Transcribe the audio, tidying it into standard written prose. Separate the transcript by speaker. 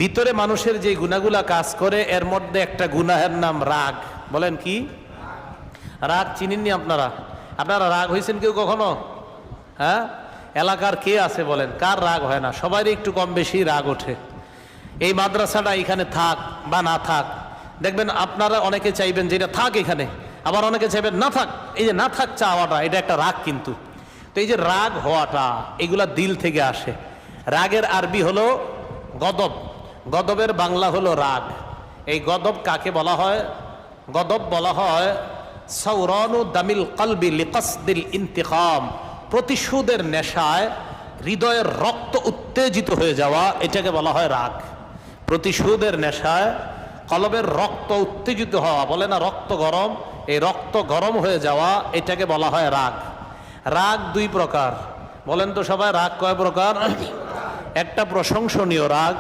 Speaker 1: ভিতরে মানুষের যে গুনাহগুলা কাজ করে এর মধ্যে একটা গুনাহের নাম রাগ। বলেন কি? রাগ চিনেননি আপনারা? আপনারা রাগ হয়েছেন কেউ কখনো? হ্যাঁ, এলাকার কে আছে বলেন, কার রাগ হয় না? সবারই একটু কম বেশি রাগ ওঠে। এই মাদ্রাসাটা এখানে থাক বা না থাক, দেখবেন আপনারা অনেকে চাইবেন যে এটা থাক এখানে, আবার অনেকে চাইবেন না থাক। এই যে না থাক চাওয়াটা, এটা একটা রাগ কিন্তু। তো এই যে রাগ হওয়াটা, এগুলা দিল থেকে আসে। রাগের আরবি হলো গদব, গদবের বাংলা হলো রাগ। এই গদব কাকে বলা হয়? গদব বলা হয় সাওরানু দামিল কলবি লিকসদিল ইন্তিকাম, প্রতিশোধের নেশায় হৃদয়ের রক্ত উত্তেজিত হয়ে যাওয়া, এটাকে বলা হয় রাগ। প্রতিশোধের নেশায় কলবের রক্ত উত্তেজিত হওয়া, বলে না রক্ত গরম, এই রক্ত গরম হয়ে যাওয়া, এটাকে বলা হয় রাগ। রাগ দুই প্রকার, বলেন তো সবাই, রাগ কয় প্রকার? একটা প্রশংসনীয় রাগ,